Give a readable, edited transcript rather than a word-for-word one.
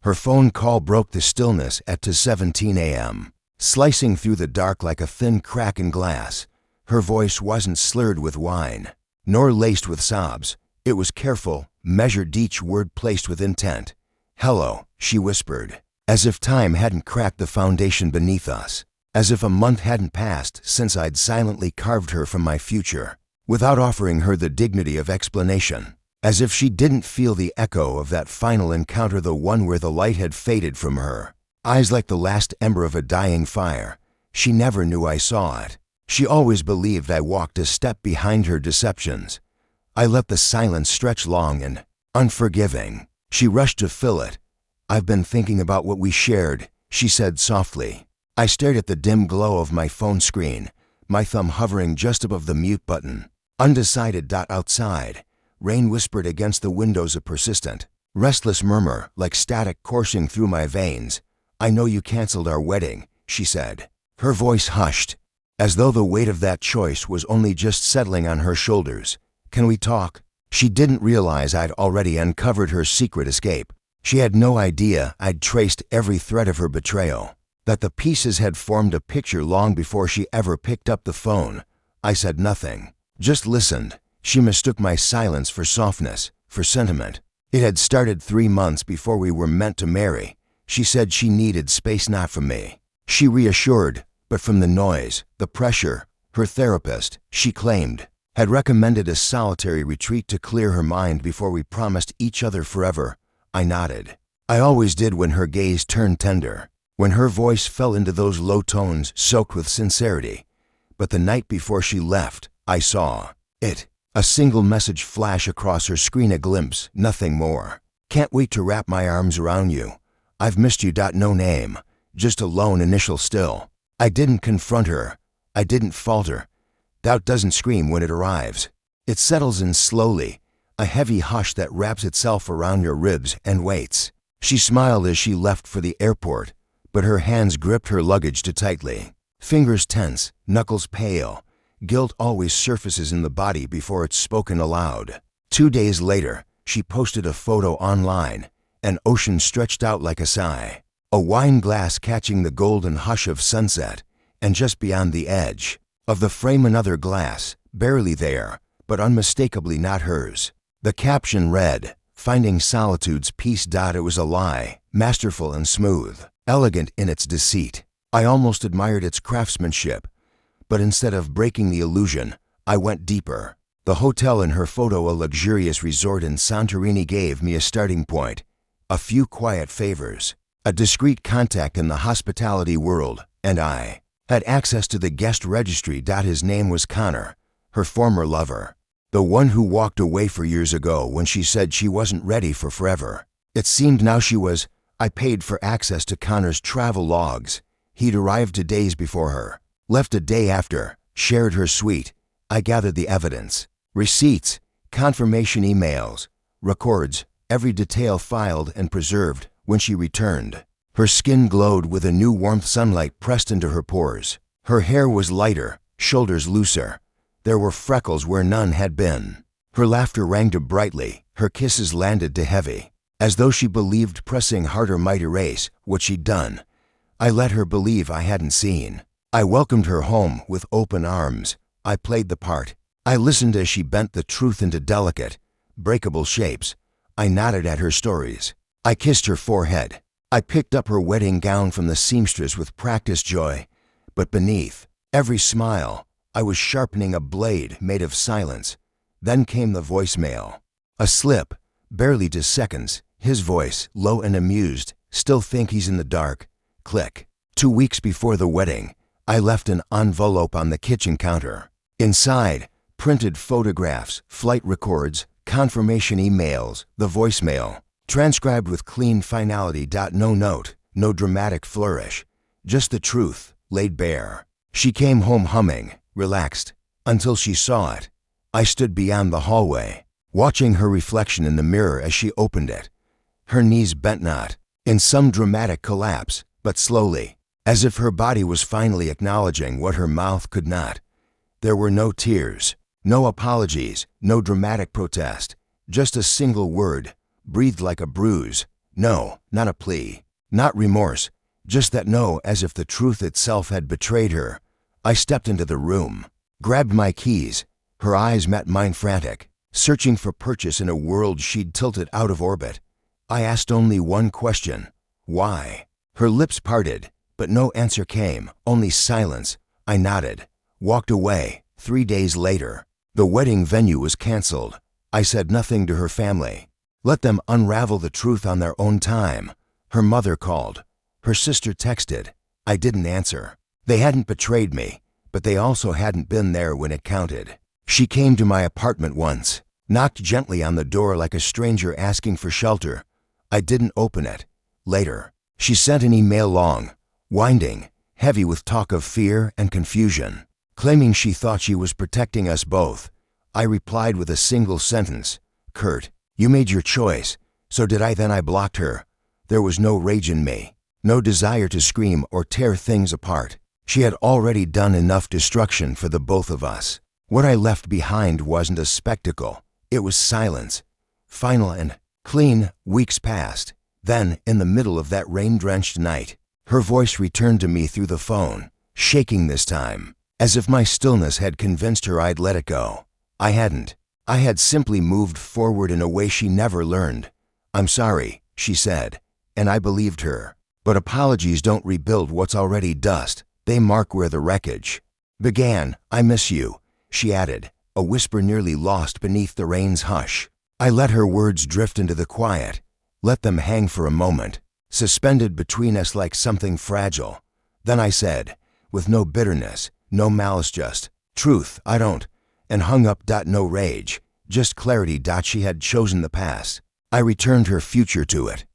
Her phone call broke the stillness at 2:17 a.m., slicing through the dark like a thin crack in glass. Her voice wasn't slurred with wine, nor laced with sobs. It was careful, measured, each word placed with intent. "Hello," she whispered, as if time hadn't cracked the foundation beneath us, as if a month hadn't passed since I'd silently carved her from my future, without offering her the dignity of explanation, as if she didn't feel the echo of that final encounter, the one where the light had faded from her eyes like the last ember of a dying fire. She never knew I saw it. She always believed I walked a step behind her deceptions. I let the silence stretch long and unforgiving. She rushed to fill it. "I've been thinking about what we shared," she said softly. I stared at the dim glow of my phone screen, my thumb hovering just above the mute button. Undecided. Outside, rain whispered against the windows, a persistent, restless murmur like static coursing through my veins. "I know you canceled our wedding," she said. Her voice hushed, as though the weight of that choice was only just settling on her shoulders. "Can we talk?" She didn't realize I'd already uncovered her secret escape. She had no idea I'd traced every thread of her betrayal, that the pieces had formed a picture long before she ever picked up the phone. I said nothing, just listened. She mistook my silence for softness, for sentiment. It had started 3 months before we were meant to marry. She said she needed space, not from me, she reassured, but from the noise, the pressure. Her therapist, she claimed, had recommended a solitary retreat to clear her mind before we promised each other forever. I nodded. I always did when her gaze turned tender, when her voice fell into those low tones soaked with sincerity. But the night before she left, I saw it. A single message flash across her screen, a glimpse, nothing more. "Can't wait to wrap my arms around you. I've missed you." No name, just a lone initial still. I didn't confront her. I didn't falter. Doubt doesn't scream when it arrives. It settles in slowly, a heavy hush that wraps itself around your ribs and waits. She smiled as she left for the airport, but her hands gripped her luggage too tightly. Fingers tense, knuckles pale. Guilt always surfaces in the body before it's spoken aloud. 2 days later, she posted a photo online, an ocean stretched out like a sigh, a wine glass catching the golden hush of sunset, and just beyond the edge of the frame another glass, barely there, but unmistakably not hers. The caption read, "Finding Solitude's Peace." It was a lie, masterful and smooth, elegant in its deceit. I almost admired its craftsmanship, but instead of breaking the illusion, I went deeper. The hotel in her photo, a luxurious resort in Santorini, gave me a starting point. A few quiet favors, a discreet contact in the hospitality world, and I had access to the guest registry. His name was Connor, her former lover, the one who walked away 4 years ago when she said she wasn't ready for forever. It seemed now she was. I paid for access to Connor's travel logs. He'd arrived 2 days before her, left a day after, shared her suite. I gathered the evidence, receipts, confirmation emails, records, every detail filed and preserved. When she returned, her skin glowed with a new warmth, sunlight pressed into her pores. Her hair was lighter, shoulders looser. There were freckles where none had been. Her laughter rang too brightly, her kisses landed too heavy, as though she believed pressing harder might erase what she'd done. I let her believe I hadn't seen. I welcomed her home with open arms. I played the part. I listened as she bent the truth into delicate, breakable shapes. I nodded at her stories. I kissed her forehead. I picked up her wedding gown from the seamstress with practiced joy. But beneath every smile, I was sharpening a blade made of silence. Then came the voicemail. A slip, barely 2 seconds. His voice, low and amused. "Still think he's in the dark." Click. 2 weeks before the wedding, I left an envelope on the kitchen counter. Inside, printed photographs, flight records, confirmation emails, the voicemail, transcribed with clean finality. No note, no dramatic flourish, just the truth, laid bare. She came home humming, relaxed, until she saw it. I stood beyond the hallway, watching her reflection in the mirror as she opened it. Her knees bent not in some dramatic collapse, but slowly, as if her body was finally acknowledging what her mouth could not. There were no tears, no apologies, no dramatic protest, just a single word, breathed like a bruise. No, not a plea. Not remorse. Just that no, as if the truth itself had betrayed her. I stepped into the room, grabbed my keys. Her eyes met mine frantic, searching for purchase in a world she'd tilted out of orbit. I asked only one question. Why? Her lips parted, but no answer came, only silence. I nodded, walked away. 3 days later, the wedding venue was canceled. I said nothing to her family. Let them unravel the truth on their own time. Her mother called. Her sister texted. I didn't answer. They hadn't betrayed me, but they also hadn't been there when it counted. She came to my apartment once, knocked gently on the door like a stranger asking for shelter. I didn't open it. Later, she sent an email long, winding, heavy with talk of fear and confusion, claiming she thought she was protecting us both. I replied with a single sentence. Kurt, you made your choice. So did I. Then I blocked her. There was no rage in me, no desire to scream or tear things apart. She had already done enough destruction for the both of us. What I left behind wasn't a spectacle. It was silence. Final and clean. Weeks passed. Then, in the middle of that rain-drenched night, her voice returned to me through the phone, shaking this time, as if my stillness had convinced her I'd let it go. I hadn't. I had simply moved forward in a way she never learned. I'm sorry, she said, and I believed her. But apologies don't rebuild what's already dust. They mark where the wreckage began. I miss you, she added, a whisper nearly lost beneath the rain's hush. I let her words drift into the quiet, let them hang for a moment, suspended between us like something fragile. Then I said, with no bitterness, no malice, just truth, I don't, and hung up. No rage, just clarity. She had chosen the past. I returned her future to it.